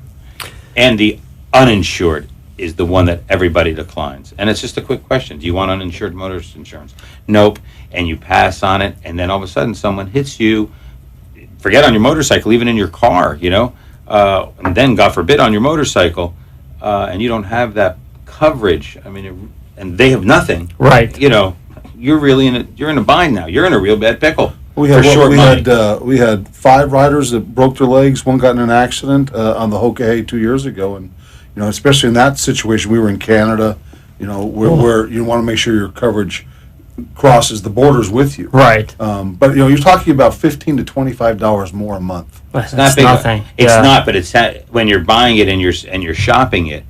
And the uninsured is the one that everybody declines. And it's just a quick question. Do you want uninsured motorist insurance? Nope. And you pass on it, and then all of a sudden someone hits you, forget on your motorcycle, even in your car, and then, God forbid, on your motorcycle, and you don't have that coverage. I mean, and they have nothing. Right. You're really in a bind now. You're in a real bad pickle. We had 5 riders that broke their legs. One got in an accident on the Hoka 2 years ago, and especially in that situation, we were in Canada. Where you want to make sure your coverage crosses the borders with you. Right. But you're talking about $15 to $25 more a month. It's not big. Nothing. It's not, but it's when you're buying it and you're shopping it,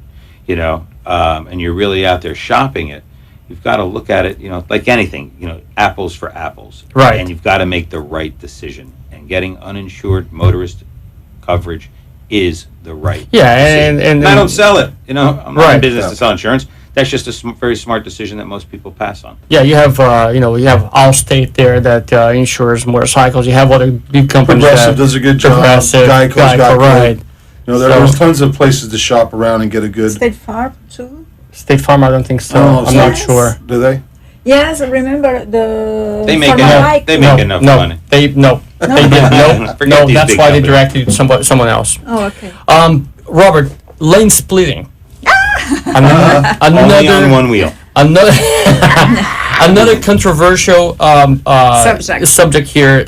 and you're really out there shopping it. You've got to look at it, like anything, apples for apples. Right. And you've got to make the right decision. And getting uninsured motorist coverage is the right decision. And I don't sell it. I'm not Right. in business to sell insurance. That's just a very smart decision that most people pass on. Yeah, you have you have Allstate there that insures motorcycles. You have other big companies. Progressive does a good job. Progressive, Geico's got right. good. There's tons of places to shop around and get a good. State Farm too. State Farm, I don't think so. Oh, I'm not sure. Do they? Yes, remember the. They make enough money. They did no. Forget these That's big why they companies. directed it to someone else. Oh, okay. Robert, lane splitting. Only on one wheel. Another controversial subject here.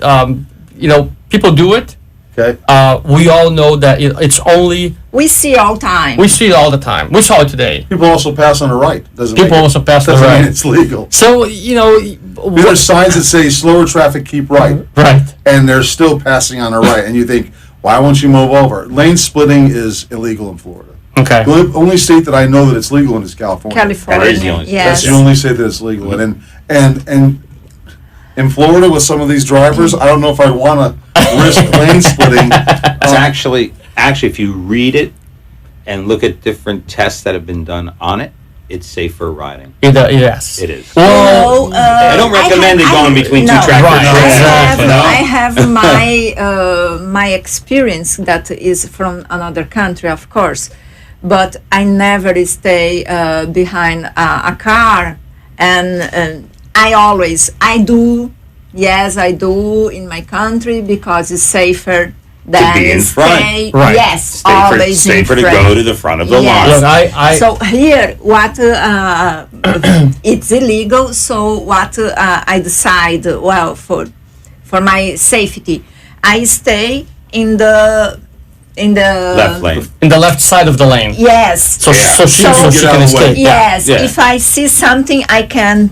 People do it. Okay. We all know that it's only. We see all time. We see it all the time. We saw it today. People also pass on the right. People also pass on the doesn't mean right. it's legal. So There's signs that say slower traffic, keep right. Right. And they're still passing on the right. And you think, why won't you move over? Lane splitting is illegal in Florida. Okay. The only state that I know that it's legal in is California. California. That is the only state. Yes. That's the only state that it's legal. And in Florida with some of these drivers, I don't know if I want to risk lane splitting. It's actually, if you read it and look at different tests that have been done on it, it's safer riding. Yes. It is. Well, I don't recommend it going between two tractor trailers. I have my experience that is from another country, of course, but I never stay behind a car, and I do in my country because it's safer than To be in front. stay. Right. Yes, always Safer in to front. go to the front of the Yes. line. Look, So here, what it's illegal. So what I decide, well, for my safety, I stay in the Left lane. in the left side of the lane. Yes. So she Get can out of the way. escape. Yes. Yeah. If I see something, I can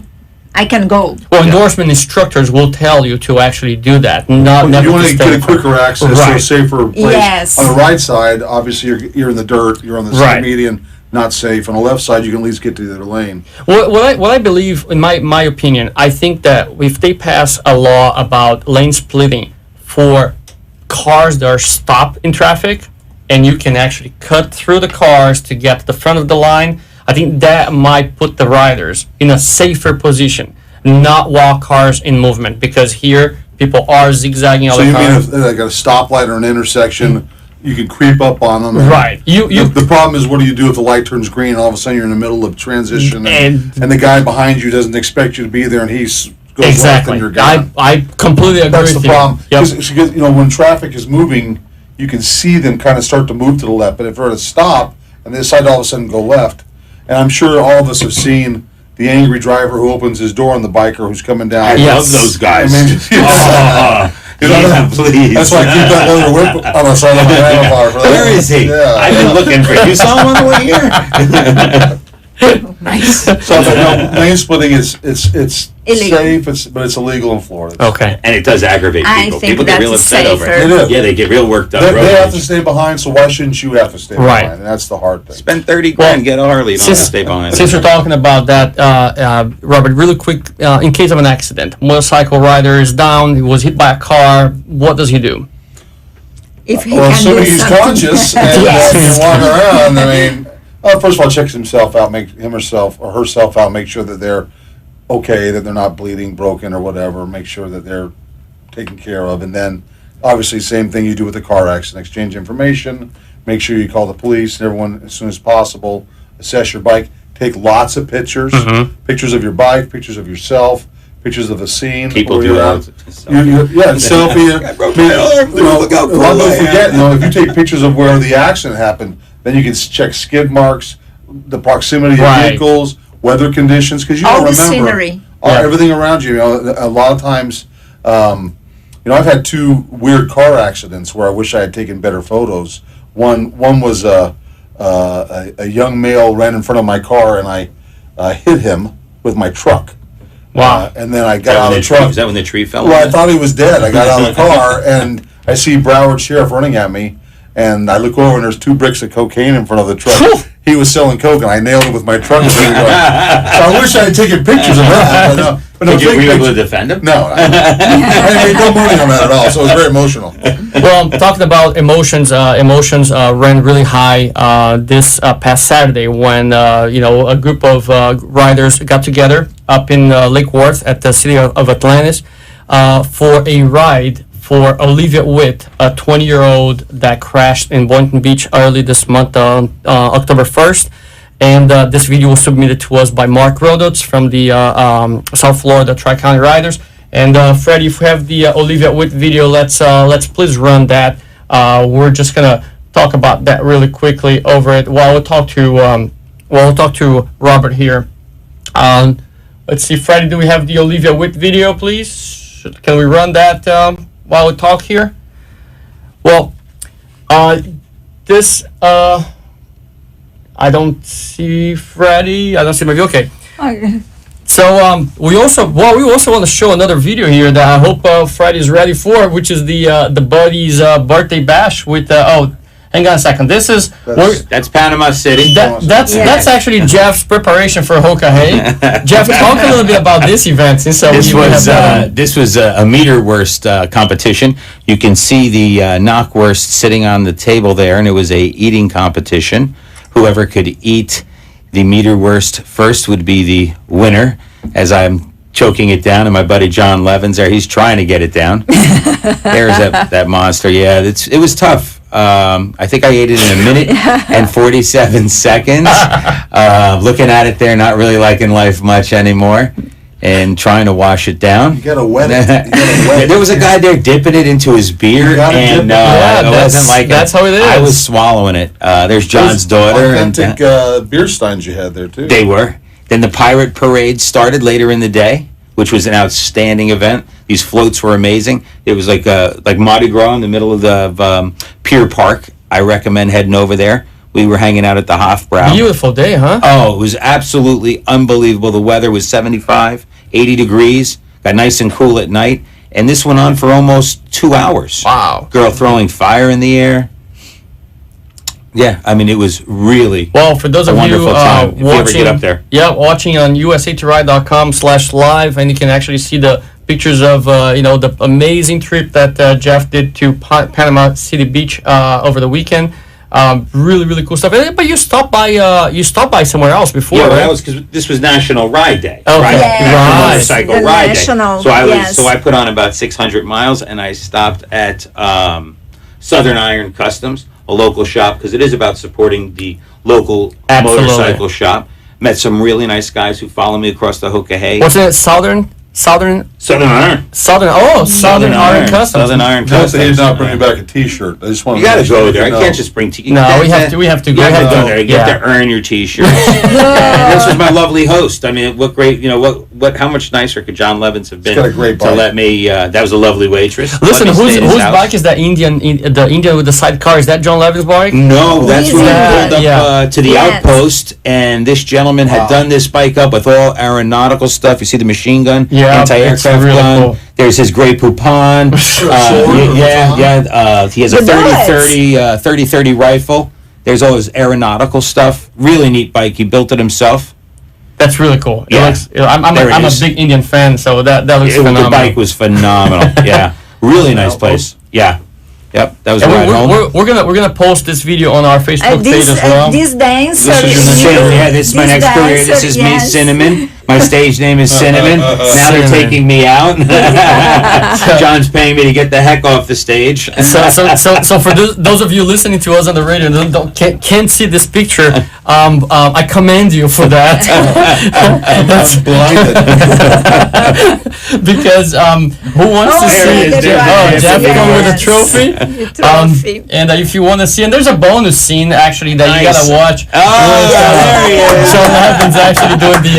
go. Well, endorsement instructors will tell you to actually do that. Never You want to to stay get a in front. quicker access to a Right. safer place. Yes. On the right side, obviously, you're in the dirt. You're on the Right. median, not safe. On the left side, you can at least get to the other lane. What I believe, in my opinion, I think that if they pass a law about lane splitting for cars that are stopped in traffic, and you can actually cut through the cars to get to the front of the line, I think that might put the riders in a safer position, not while cars in movement, because here people are zigzagging all So the you mean time. if they got a stoplight or an intersection, you can creep up on them. Right. The problem is, what do you do if the light turns green? All of a sudden, you're in the middle of transition, And- and the guy behind you doesn't expect you to be there, and he goes left, Exactly. and you're gone. I completely agree That's with the you. problem. Yep. Because when traffic is moving, you can see them kind of start to move to the left. But if they're at a stop and they decide to all of a sudden go left, and I'm sure all of us have seen the angry driver who opens his door on the biker who's coming down. I Yes. love those guys. I mean, Yeah, please. That's why I keep that leather whip on the side of my handlebar. Where is he? Yeah. I've been looking for you. You saw him on the way here. Nice. So lane splitting is it's Illegal. safe, but it's illegal in Florida. Okay. And it does aggravate I people. think People get real that's upset over safer. it. It is. Yeah, they get real worked up. They road have to rage. stay behind, so why shouldn't you have to stay Right. behind? And that's the hard thing. Spend 30 grand, get a Harley. You don't have to stay behind. Since we're talking about that, Robert, really quick, in case of an accident, motorcycle rider is down, he was hit by a car, what does he do? If he Well, can assuming do he's something. conscious and Yes. can walk around, I mean, first of all, checks himself out, make him or herself out, make sure that they're okay, that they're not bleeding, broken, or whatever. Make sure that they're taken care of, and then obviously same thing you do with a car accident: exchange information, make sure you call the police and everyone as soon as possible. Assess your bike, take lots of pictures, pictures of your bike, pictures of yourself. Pictures of a scene. People where do you're that. out. Yeah, selfie. I broke my arm. Look how cool I don't forget, am. if you take pictures of where the accident happened, then you can check skid marks, the proximity of Right. vehicles, weather conditions, because you All don't the remember scenery. everything around you. A lot of times, I've had two weird car accidents where I wish I had taken better photos. One was a young male ran in front of my car, and I hit him with my truck. Wow. And then I got out of the truck. Was that when the tree fell? Well, I thought he was dead. I got out of the car, and I see Broward Sheriff running at me, and I look over, and there's 2 bricks of cocaine in front of the truck. He was selling coke, and I nailed him with my truck. So I wish I had taken pictures of that. But no, Were you able to pictures. defend him? No, I made no money on that at all, so it was very emotional. Well, talking about emotions, ran really high this past Saturday when a group of riders got together up in Lake Worth at the city of Atlantis for a ride for Olivia Witt, a 20-year-old that crashed in Boynton Beach early this month, October 1st. And this video was submitted to us by Mark Rodotz from the South Florida Tri-County Riders. And Freddie, if we have the Olivia Witt video, let's please run that. We're just gonna talk about that really quickly over it while we talk to Robert here. Let's see, Freddie, do we have the Olivia Witt video, please? Can we run that while we talk here? Well, this. I don't see Freddie. I don't see my view. Okay. Okay. So we also want to show another video here that I hope Freddie's ready for, which is the buddy's birthday bash with. Hang on a second. This is That's Panama City. that's actually Jeff's preparation for Hoka Hey. Jeff, talk a little bit about this event. Since This was a meter worst competition. You can see the knockwurst sitting on the table there, and it was a eating competition. Whoever could eat the meter worst first would be the winner. As I'm choking it down, and my buddy John Levin's there, he's trying to get it down. There's that monster. Yeah, it was tough. I think I ate it in 1 minute and 47 seconds. Looking at it there, not really liking life much anymore, and trying to wash it down. You gotta wet it. There was a guy there dipping it into his beer, and I wasn't like that's how it is. I was swallowing it. There's John's daughter. Authentic beer steins you had there too. They were. Then the Pirate Parade started later in the day, which was an outstanding event. These floats were amazing. It was like Mardi Gras in the middle of the Pier Park. I recommend heading over there. We were hanging out at the Hofbrau. Beautiful day, huh? Oh, it was absolutely unbelievable. The weather was 75, 80 degrees. Got nice and cool at night. And this went on for almost 2 hours. Wow. Girl throwing fire in the air. Yeah, I mean, it was really Well, for those of you wonderful time. If you ever watching, get up there. Yeah, watching on USA2Ride.com/live, and you can actually see the pictures of the amazing trip that Jeff did to Panama City Beach over the weekend. Really, really cool stuff. But you stopped by somewhere else before, Yeah, well, right? that was because this was National Ride Day. Okay. Right? Yes. National Right. Motorcycle The Ride national, Day. So I yes. put on about 600 miles, and I stopped at Southern Iron Customs, a local shop, because it is about supporting the local Absolutely. motorcycle shop. Met some really nice guys who follow me across the Hoka Hey. What's it? Southern Southern Iron. Southern Iron Customs. Southern Iron Note that he's Customs. not bringing back a T-shirt. I just want You got to go there. I can't just bring T-shirts. No, we have to go. You have to go there. You have to earn your T-shirts. And this was my lovely host. I mean, what great, how much nicer could John Levins have been got a great to bike. let me? That was a lovely waitress. Listen, Let me stay at his whose house. bike is that Indian with the sidecar? Is that John Levin's bike? No, that's when we pulled up Yeah. to the Yes. outpost, and this gentleman had done this bike up with all aeronautical stuff. You see the machine gun, Yeah, anti-aircraft it's really gun. cool. There's his gray Poupon. He has a The 30-30 rifle. There's all his aeronautical stuff. Really neat bike. He built it himself. That's really cool. It Yeah. looks, I'm There it a is. big Indian fan, so that looks The phenomenal. bike was phenomenal. Yeah, really nice place. Yeah, yep. That was And right home. we're gonna post this video on our Facebook page as well. This dancer. This is this is my next career. This is me, Cinnamon. My stage name is Cinnamon. Now they're Cinnamon. taking me out. John's paying me to get the heck off the stage. So for those of you listening to us on the radio and can't see this picture, I commend you for that. I'm blinded. Because who wants to there see it is, Jeff yes. Kohn with a trophy? Trophy. And if you want to see, and there's a bonus scene actually that you Nice. gotta watch. Oh, there he is. John Levins actually doing the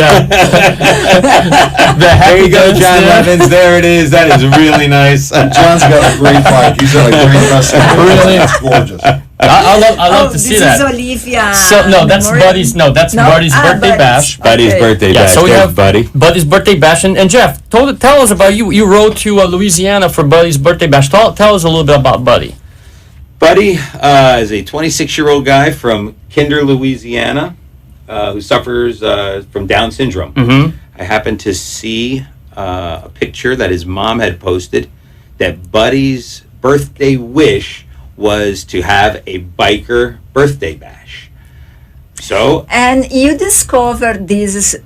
There you go, dance John there. Levins. There it is. That is really nice. John's got a great bike. He's got a great wrestling. Really? It's gorgeous. I love to see that. This is Olivia. So no, that's Buddy's. No, that's Buddy's birthday bash. Buddy's birthday Yeah, bash. so we There's have Buddy. Buddy's birthday bash, and Jeff, tell us about you. You rode to Louisiana for Buddy's birthday bash. Tell us a little bit about Buddy. Buddy is a 26-year-old guy from Kinder, Louisiana, who suffers from Down syndrome. Mm-hmm. I happened to see a picture that his mom had posted that Buddy's birthday wish was to have a biker birthday bash. So And you discovered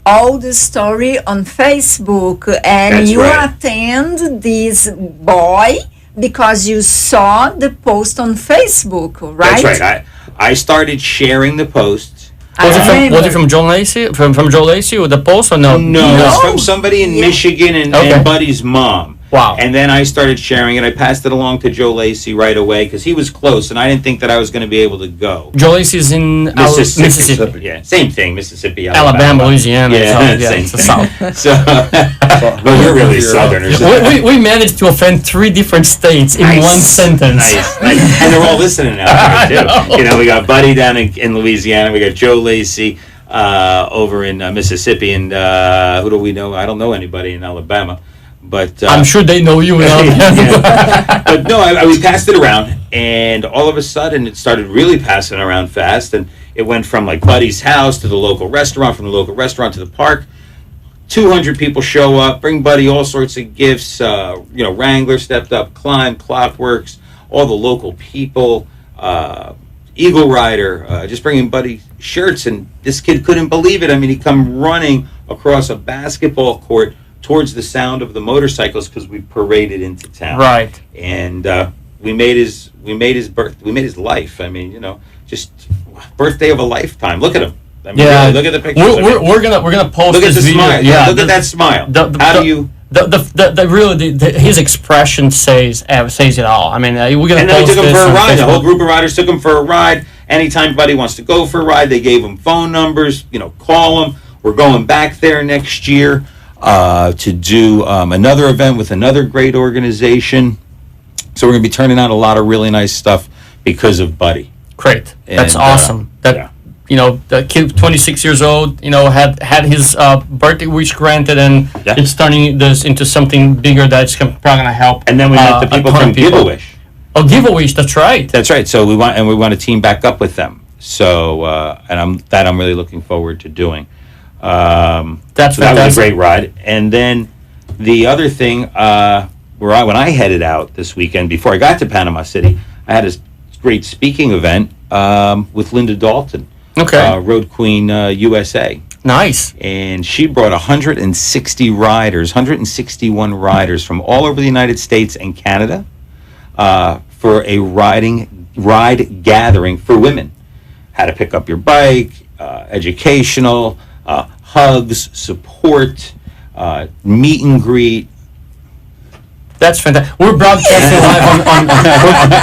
all the story on Facebook, and That's you right. attend this boy because you saw the post on Facebook, right? that's right. I started sharing the posts. Was it from Joe Lacey? From Joe Lacey with the post or no? No, it's from somebody in Michigan and Buddy's mom. Wow. And then I started sharing it. I passed it along to Joe Lacey right away because he was close, and I didn't think that I was going to be able to go. Joe Lacey's in Mississippi. Yeah, same thing. Mississippi, Alabama, Louisiana. Yeah, It's same the thing. South. So, but we're really Southerners. We managed to offend 3 different states in one sentence. Nice. And they're all listening out there, too. You know, we got Buddy down in Louisiana. We got Joe Lacey over in Mississippi. And who do we know? I don't know anybody in Alabama. But I'm sure they know you. yeah. But no, we passed it around. And all of a sudden, it started really passing around fast. And it went from like Buddy's house to the local restaurant, from the local restaurant to the park. 200 people show up, bring Buddy all sorts of gifts. Wrangler stepped up, Climb, Clockworks, all the local people, Eagle Rider, just bringing Buddy shirts. And this kid couldn't believe it. I mean, he come running across a basketball court towards the sound of the motorcycles because we paraded into town. Right. And we made his life. I mean, just birthday of a lifetime. Look at him. I mean, really, look at the pictures. We're gonna post Look at this the video. smile. Yeah, Look at that smile. His expression says it all. I mean, we're gonna. And then we post took him this for a on ride. The Facebook. whole group of riders took him for a ride. Anytime Buddy wants to go for a ride, they gave him phone numbers. Call him. We're going back there next year to do another event with another great organization. So we're going to be turning out a lot of really nice stuff because of Buddy. Great. That's And, awesome. The kid, 26 years old, had his birthday wish granted, and it's turning this into something bigger that's probably going to help. And then we met the people from Give-A-Wish. Oh, Give-A-Wish, that's right. That's right. So we want to team back up with them. So I'm really looking forward to doing. That was a great ride. And then the other thing, when I headed out this weekend before I got to Panama City, I had a great speaking event with Linda Dalton. Okay. Road Queen USA. Nice. And she brought 161 riders from all over the United States and Canada for a ride gathering for women. How to pick up your bike, educational, hugs, support, meet and greet. That's fantastic. We're broadcasting live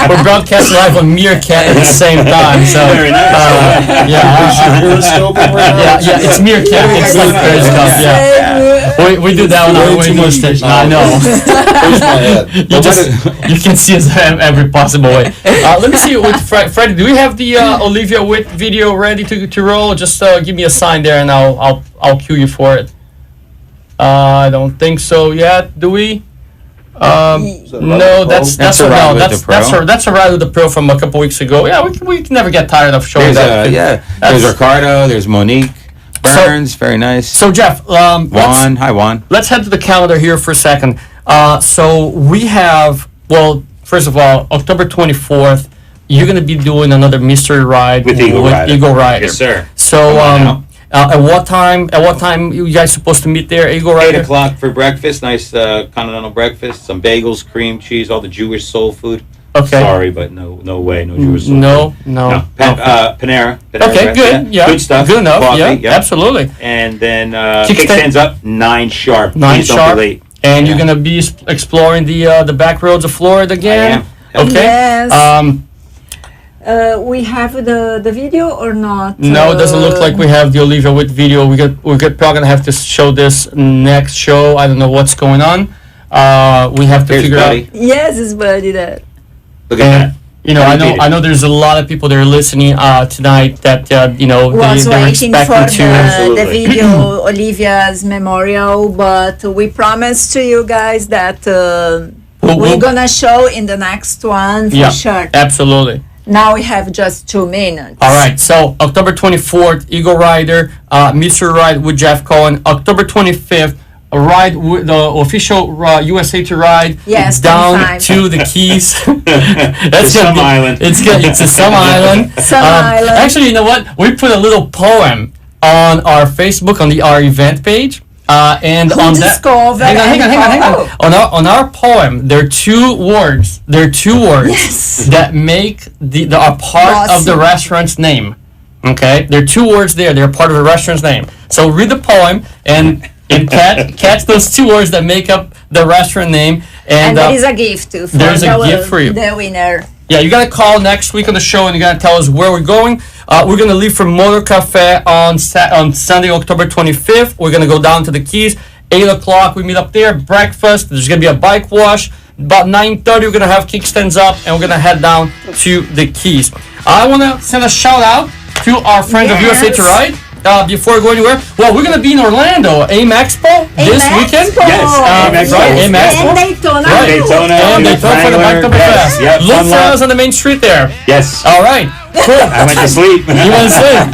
we're broadcasting live on Meerkat at the same time. So Very nice. yeah, it's Meerkat. It's like Periscope. Yeah. We do that on our radio station. I know. You can see us every possible way. Let me see with Freddie. Do we have the Olivia Witt video ready to roll? Just give me a sign there, and I'll cue you for it. I don't think so yet. Do we? No, that's a ride with the pro from a couple weeks ago. Yeah, we can never get tired of showing that. There's Ricardo. There's Monique Burns. Very nice. So Jeff, Juan. Hi, Juan. Let's head to the calendar here for a second. So we have, well, first of all, October 24th, you're going to be doing another mystery ride with Eagle Rider. Yes, sir. So at what time you guys supposed to meet there, Eagle Rider? 8 o'clock for breakfast. Nice continental breakfast. Some bagels, cream cheese, all the Jewish soul food. Okay. Sorry, but no way, no Jewish soul food. No. Panera. Okay, good. Yeah. Good stuff. Good enough. Coffee, yeah, absolutely. And then kickstands up 9 sharp. 9 sharp. Don't be late. And you're gonna be exploring the back roads of Florida again. I am. Okay. Yes. We have the video or not? No, it doesn't look like we have the Olivia Witt video. We're probably gonna have to show this next show. I don't know what's going on. We have to figure out. Yes, it's Buddy that. Look at that. You know, I know. There's a lot of people that are listening tonight that was they're waiting expecting for the video Olivia's memorial, but we promise to you guys that we're gonna show in the next one for sure. Absolutely. Now we have just 2 minutes. All right, so October 24th, Eagle Rider, mystery ride with Jeff Kohn. October 25th, a ride with the official USA2Ride down to the Keys. That's some island. It's a some island. Island. Actually, you know what? We put a little poem on our Facebook on our event page. And on that, hang on. On our poem, there are 2 words. That make are part of the restaurant's name. Okay, there are 2 words there. They're part of the restaurant's name. So read the poem and catch those 2 words that make up the restaurant name. And there is a gift for gift for you. The winner. Yeah, you got to call next week on the show and you got to tell us where we're going. We're going to leave from Motor Café on Sunday, October 25th. We're going to go down to the Keys. 8 o'clock, we meet up there. Breakfast. There's going to be a bike wash. About 9:30, we're going to have kickstands up and we're going to head down to the Keys. I want to send a shout out to our friends of USA2Ride. Before we go anywhere, well, we're going to be in Orlando, AIM Expo this weekend. Yes, AIM Expo. And Daytona. Right. Daytona. And Daytona for the Bike-Fest. Yep. Look for us on the main street there. Yes. All right. Cool. I went to sleep. You went to sleep.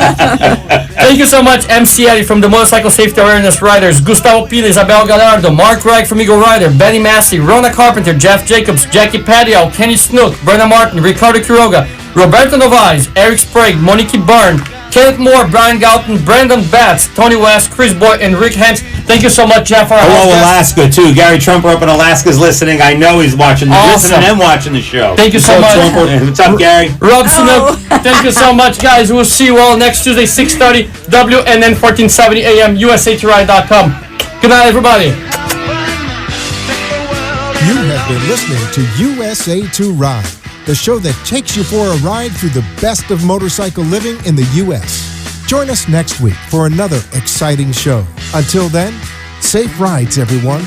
Thank you so much, MC Eddie from the Motorcycle Safety Awareness Riders, Gustavo Pila, Isabel Gallardo, Mark Wright from Eagle Rider, Benny Massey, Rona Carpenter, Jeff Jacobs, Jackie Padio, Kenny Snook, Brenna Martin, Ricardo Quiroga, Roberto Novaes, Eric Sprague, Monique Byrne, Kenneth Moore, Brian Galton, Brandon Batts, Tony West, Chris Boyd, and Rick Hens. Thank you so much, Jeff. Hello, Alaska, too. Gary Trumper up in Alaska is listening. I know he's watching listening and watching the show. Thank you so much. What's up, Gary? Rob Saunooke, thank you so much, guys. We'll see you all next Tuesday, 6:30, WNN 1470 AM, USA2Ride.com. Good night, everybody. You have been listening to USA2Ride, the show that takes you for a ride through the best of motorcycle living in the U.S. Join us next week for another exciting show. Until then, safe rides, everyone.